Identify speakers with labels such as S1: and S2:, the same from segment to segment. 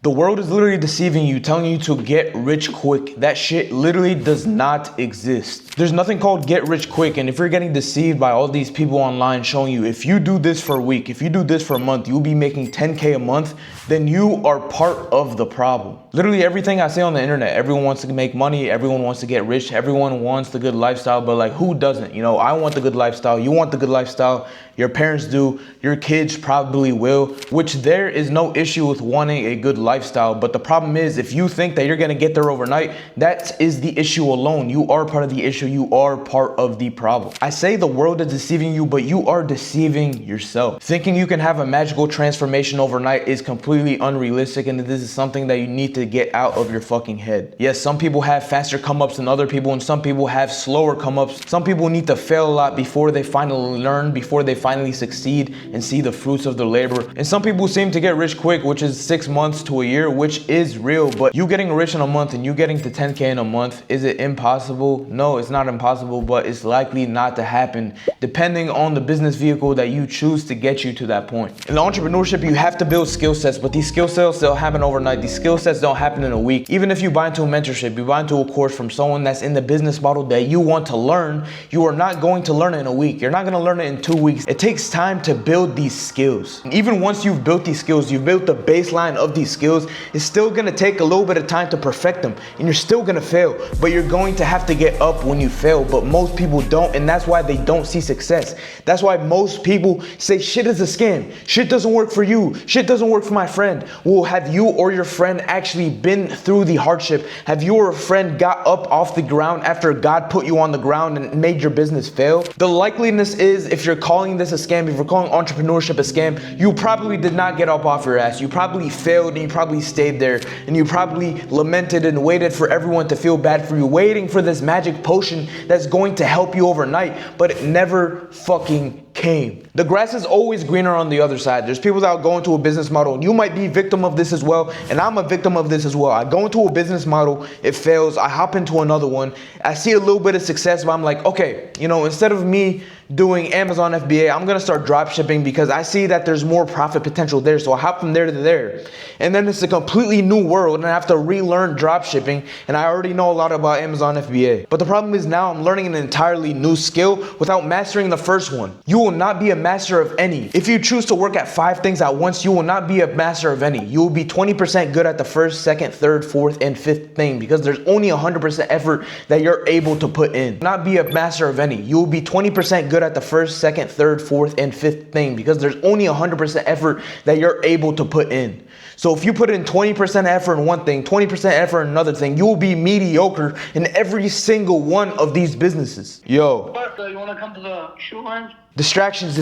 S1: The world is literally deceiving you, telling you to get rich quick. That shit literally does not exist. There's nothing called get rich quick. And if you're getting deceived by all these people online showing you, if you do this for a week, if you do this for a month, you'll be making 10K a month, then you are part of the problem. Literally everything I say on the internet, everyone wants to make money, everyone wants to get rich, everyone wants the good lifestyle, but like who doesn't? You know, I want the good lifestyle, you want the good lifestyle, your parents do, your kids probably will, which there is no issue with wanting a good lifestyle. But the problem is, if you think that you're gonna get there overnight, that is the issue alone. You are part of the issue, you are part of the problem. I say the world is deceiving you, but you are deceiving yourself. Thinking you can have a magical transformation overnight is completely unrealistic, and this is something that you need to get out of your fucking head. Yes, some people have faster come-ups than other people, and some people have slower come-ups. Some people need to fail a lot before they finally learn, before they finally succeed and see the fruits of their labor. And some people seem to get rich quick, which is 6 months to a year, which is real. But you getting rich in a month and you getting to 10K in a month, is it impossible? No, it's not impossible, but it's likely not to happen depending on the business vehicle that you choose to get you to that point. In entrepreneurship, you have to build skill sets, but these skill sets don't happen overnight. These skill sets don't happen in a week. Even if you buy into a mentorship, you buy into a course from someone that's in the business model that you want to learn, you are not going to learn it in a week. You're not going to learn it in 2 weeks. It takes time to build these skills. And even once you've built these skills, you've built the baseline of these skills, it's still going to take a little bit of time to perfect them. And you're still going to fail, but you're going to have to get up when you fail. But most people don't, and that's why they don't see success. That's why most people say shit is a scam. Shit doesn't work for you. Shit doesn't work for my friend. Well, have you or your friend actually been through the hardship? Have you or a friend got up off the ground after God put you on the ground and made your business fail? The likeliness is, if you're calling this a scam, if you're calling entrepreneurship a scam, you probably did not get up off your ass. You probably failed and you probably stayed there, and you probably lamented and waited for everyone to feel bad for you, waiting for this magic potion that's going to help you overnight, but it never fucking came. The grass is always greener on the other side. There's people that go into a business model, and you might be a victim of this as well, and I'm a victim of this as well. I go into a business model, it fails, I hop into another one, I see a little bit of success, but I'm like, okay, you know, instead of me doing Amazon FBA, I'm gonna start drop shipping because I see that there's more profit potential there. So I hop from there to there, and then it's a completely new world, and I have to relearn drop shipping, and I already know a lot about Amazon FBA. But the problem is now I'm learning an entirely new skill without mastering the first one. You will not be a master of any. If you choose to work at 5 things at once, you will not be a master of any. You will be 20% good at the first, second, third, fourth, and fifth thing, because there's only 100% effort that you're able to put in. Not be a master of any. You will be 20% good at the first, second, third, fourth, and fifth thing, because there's only 100% effort that you're able to put in. So if you put in 20% effort in one thing, 20% effort in another thing, you will be mediocre in every single one of these businesses. Yo.
S2: You want to come to the shoe range?
S1: Distractions.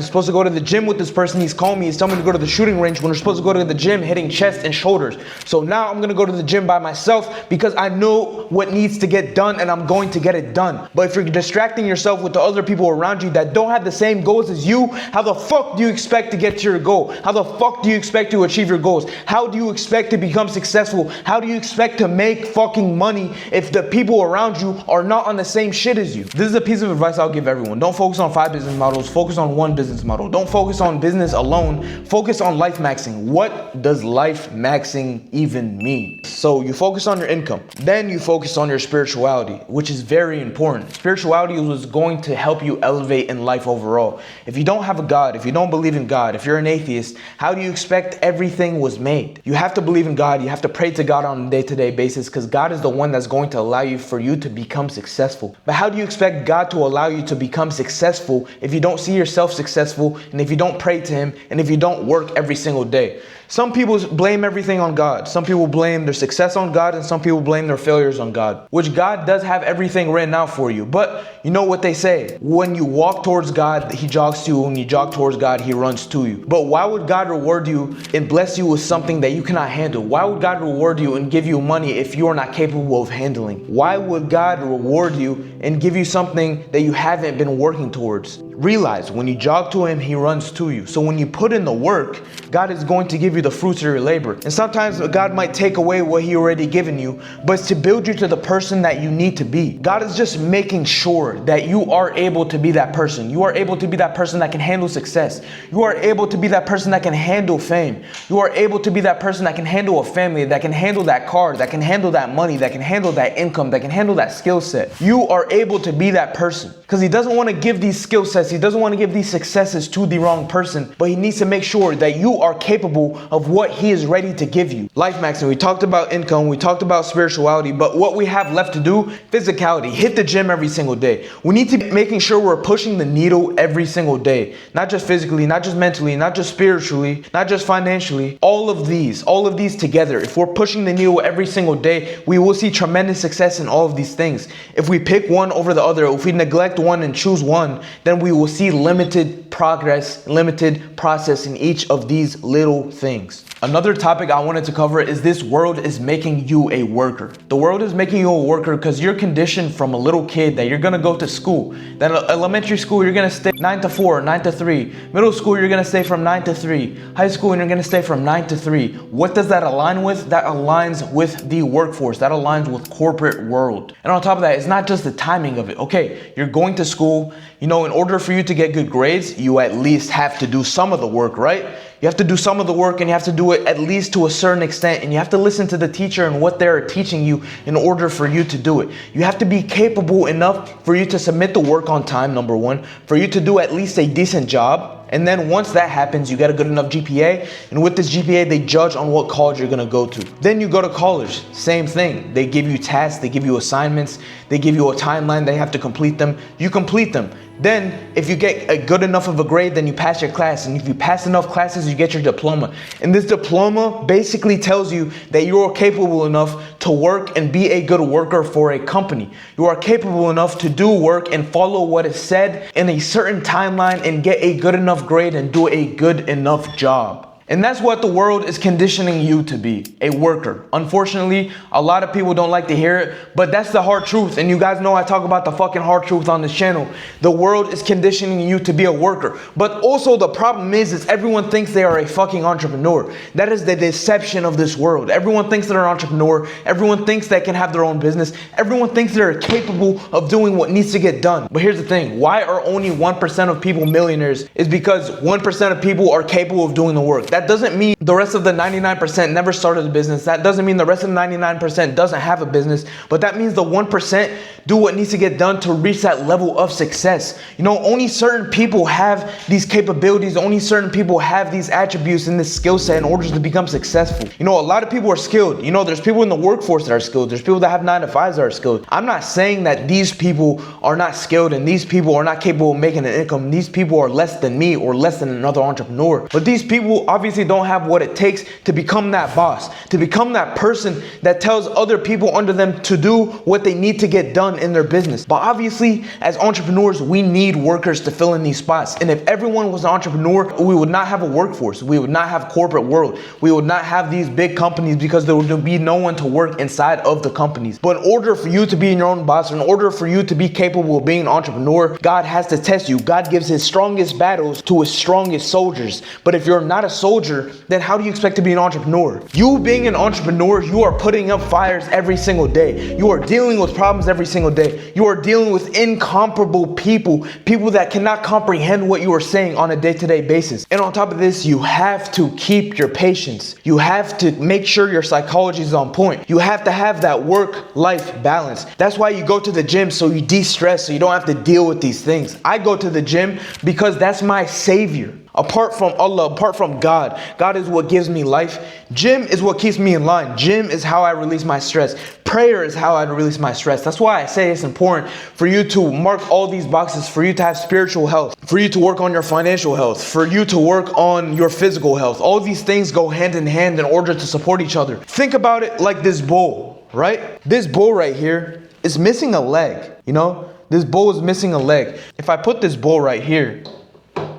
S1: Supposed to go to the gym with this person. He's calling me. He's telling me to go to the shooting range when we're supposed to go to the gym hitting chest and shoulders. So now I'm going to go to the gym by myself because I know what needs to get done and I'm going to get it done. But if you're distracting yourself with the other people around you that don't have the same goals as you, how the fuck do you expect to get to your goal? How the fuck do you expect to achieve your goals? How do you expect to become successful? How do you expect to make fucking money if the people around you are not on the same shit as you? This is a piece of advice I'll give everyone. Don't focus on 5 business models, focus on 1 business model. Don't focus on business alone, focus on life maxing. What does life maxing even mean? So you focus on your income, then you focus on your spirituality, which is very important. Spirituality is going to help you elevate in life overall. If you don't have a God, if you don't believe in God, if you're an atheist, how do you expect everything was made? You have to believe in God, you have to pray to God on a day-to-day basis, because God is the one that's going to allow you for you to become successful. But how do you expect God to allow you to become successful if you don't see yourself successful, and if you don't pray to him, and if you don't work every single day? Some people blame everything on God. Some people blame their success on God, and some people blame their failures on God, which God does have everything written out for you. But you know what they say, when you walk towards God, he jogs to you. When you jog towards God, he runs to you. But why would God reward you and bless you with something that you cannot handle? Why would God reward you and give you money if you are not capable of handling? Why would God reward you and give you something that you haven't been working towards? Realize when you jog to him, he runs to you. So when you put in the work, God is going to give give you the fruits of your labor. And sometimes God might take away what he already given you, but it's to build you to the person that you need to be. God is just making sure that you are able to be that person. You are able to be that person that can handle success. You are able to be that person that can handle fame. You are able to be that person that can handle a family, that can handle that car, that can handle that money, that can handle that income, that can handle that skill set. You are able to be that person, because he doesn't want to give these skill sets, he doesn't want to give these successes to the wrong person, but he needs to make sure that you are capable of what he is ready to give you. Life maxing, we talked about income, we talked about spirituality, but what we have left to do, physicality. Hit the gym every single day. We need to be making sure we're pushing the needle every single day, not just physically, not just mentally, not just spiritually, not just financially. All of these together. If we're pushing the needle every single day, we will see tremendous success in all of these things. If we pick one over the other, if we neglect one and choose one, then we will see limited progress, limited process in each of these little things. Another topic I wanted to cover is this world is making you a worker. The world is making you a worker because you're conditioned from a little kid that you're gonna go to school. Then elementary school, you're gonna stay 9 to 4, 9 to 3. Middle school, you're gonna stay from 9 to 3. High school, and you're gonna stay from 9 to 3. What does that align with? That aligns with the workforce. That aligns with corporate world. And on top of that, it's not just the timing of it. Okay, you're going to school. You know, in order for you to get good grades, you at least have to do some of the work, right? You have to do some of the work, and you have to do it at least to a certain extent, and you have to listen to the teacher and what they're teaching you in order for you to do it. You have to be capable enough for you to submit the work on time, number one, for you to do at least a decent job. And then once that happens, you get a good enough GPA, and with this GPA, they judge on what college you're gonna go to. Then you go to college, same thing. They give you tasks, they give you assignments, they give you a timeline, they have to complete them. You complete them. Then if you get a good enough of a grade, then you pass your class. And if you pass enough classes, you get your diploma. And this diploma basically tells you that you are capable enough to work and be a good worker for a company. You are capable enough to do work and follow what is said in a certain timeline and get a good enough grade and do a good enough job. And that's what the world is conditioning you to be, a worker. Unfortunately, a lot of people don't like to hear it, but that's the hard truth. And you guys know I talk about the fucking hard truth on this channel. The world is conditioning you to be a worker. But also the problem is everyone thinks they are a fucking entrepreneur. That is the deception of this world. Everyone thinks they're an entrepreneur. Everyone thinks they can have their own business. Everyone thinks they're capable of doing what needs to get done. But here's the thing. Why are only 1% of people millionaires? Is because 1% of people are capable of doing the work. That doesn't mean the rest of the 99% never started a business. That doesn't mean the rest of the 99% doesn't have a business, but that means the 1% do what needs to get done to reach that level of success. You know, only certain people have these capabilities. Only certain people have these attributes and this skill set in order to become successful. You know, a lot of people are skilled. You know, there's people in the workforce that are skilled. There's people that have 9 to 5s that are skilled. I'm not saying that these people are not skilled and these people are not capable of making an income. These people are less than me or less than another entrepreneur. But these people obviously don't have what it takes to become that boss, to become that person that tells other people under them to do what they need to get done in their business. But obviously, as entrepreneurs, we need workers to fill in these spots. And if everyone was an entrepreneur, we would not have a workforce. We would not have corporate world. We would not have these big companies because there would be no one to work inside of the companies. But in order for you to be your own boss, in order for you to be capable of being an entrepreneur, God has to test you. God gives his strongest battles to his strongest soldiers. But if you're not a soldier, then how do you expect to be an entrepreneur? You being an entrepreneur, you are putting up fires every single day. You are dealing with problems every single day. You are dealing with incomparable people that cannot comprehend what you are saying on a day-to-day basis. And on top of this, you have to keep your patience. You have to make sure your psychology is on point. You have to have that work-life balance. That's why you go to the gym, so you de-stress, so you don't have to deal with these things. I go to the gym because that's my savior. Apart from Allah, apart from God, God is what gives me life. Gym is what keeps me in line. Gym is how I release my stress. Prayer is how I release my stress. That's why I say it's important for you to mark all these boxes, for you to have spiritual health, for you to work on your financial health, for you to work on your physical health. All these things go hand in hand in order to support each other. Think about it like this bull, right? This bull right here is missing a leg, you know? This bull is missing a leg. If I put this bull right here,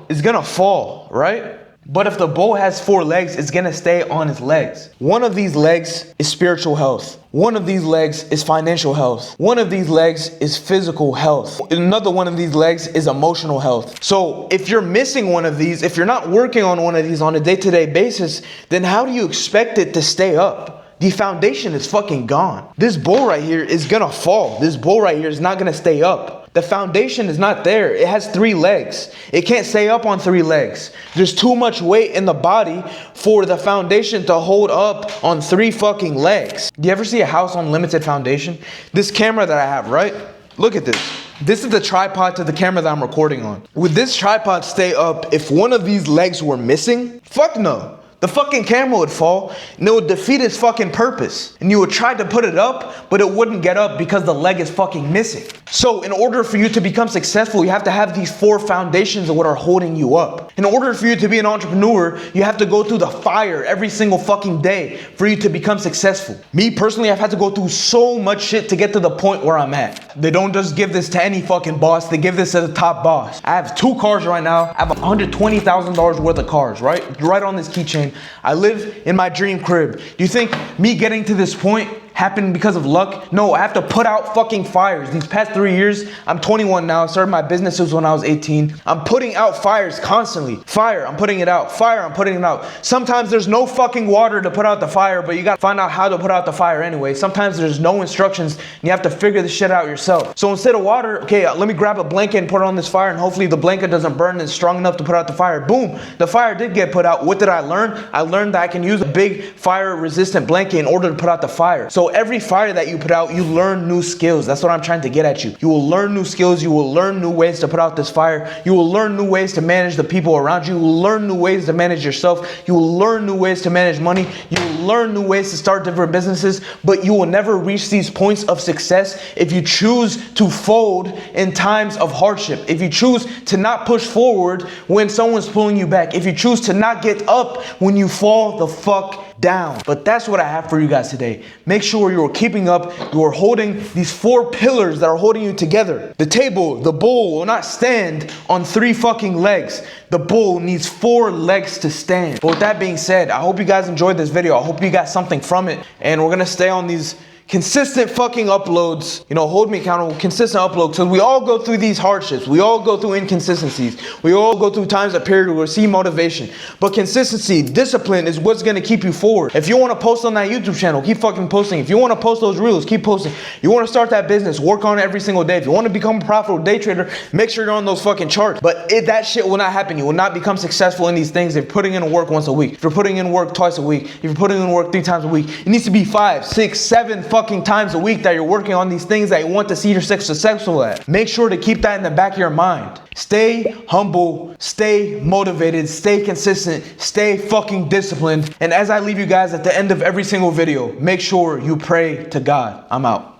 S1: it's gonna fall, right? But if the bull has 4 legs, it's gonna stay on its legs. One of these legs is spiritual health. One of these legs is financial health. One of these legs is physical health. Another one of these legs is emotional health. So if you're missing one of these, if you're not working on one of these on a day-to-day basis, then how do you expect it to stay up? The foundation is fucking gone. This bull right here is gonna fall. This bull right here is not gonna stay up. The foundation is not there. It has 3 legs. It can't stay up on 3 legs. There's too much weight in the body for the foundation to hold up on 3 fucking legs. Do you ever see a house on limited foundation? This camera that I have, right? Look at this. This is the tripod to the camera that I'm recording on. Would this tripod stay up if one of these legs were missing? Fuck no. The fucking camera would fall and it would defeat its fucking purpose. And you would try to put it up, but it wouldn't get up because the leg is fucking missing. So in order for you to become successful, you have to have these 4 foundations of what are holding you up. In order for you to be an entrepreneur, you have to go through the fire every single fucking day for you to become successful. Me personally, I've had to go through so much shit to get to the point where I'm at. They don't just give this to any fucking boss, they give this to the top boss. I have 2 cars right now. I have $120,000 worth of cars, right on this keychain. I live in my dream crib. Do you think me getting to this point happened because of luck? No, I have to put out fucking fires. These past 3 years, I'm 21 now. I started my businesses when I was 18. I'm putting out fires constantly. Fire, I'm putting it out. Fire, I'm putting it out. Sometimes there's no fucking water to put out the fire, but you gotta find out how to put out the fire anyway. Sometimes there's no instructions and you have to figure this shit out yourself. So instead of water, okay, let me grab a blanket and put it on this fire and hopefully the blanket doesn't burn and it's strong enough to put out the fire. Boom, the fire did get put out. What did I learn? I learned that I can use a big fire resistant blanket in order to put out the fire. So every fire that you put out, you learn new skills. That's what I'm trying to get at you. You will learn new skills. You will learn new ways to put out this fire. You will learn new ways to manage the people around you. You will learn new ways to manage yourself. You will learn new ways to manage money. You will learn new ways to start different businesses, but you will never reach these points of success if you choose to fold in times of hardship. If you choose to not push forward when someone's pulling you back. If you choose to not get up when you fall the fuck down. But that's what I have for you guys today. Make sure you're keeping up. You're holding these 4 pillars that are holding you together. The table, the bull will not stand on 3 fucking legs. The bull needs 4 legs to stand. But with that being said, I hope you guys enjoyed this video. I hope you got something from it. And we're gonna stay on these consistent fucking uploads. You know, hold me accountable, consistent uploads, because we all go through these hardships. We all go through inconsistencies. We all go through times, a period where we see motivation. But consistency, discipline is what's gonna keep you forward. If you wanna post on that YouTube channel, keep fucking posting. If you wanna post those reels, keep posting. You wanna start that business, work on it every single day. If you wanna become a profitable day trader, make sure you're on those fucking charts. But that shit will not happen. You will not become successful in these things if you're putting in work once a week. If you're putting in work twice a week, if you're putting in work 3 times a week, it needs to be 5, 6, 7 fucking times a week that you're working on these things that you want to see yourself successful at. Make sure to keep that in the back of your mind. Stay humble, stay motivated, stay consistent, stay fucking disciplined. And as I leave you guys at the end of every single video, make sure you pray to God. I'm out.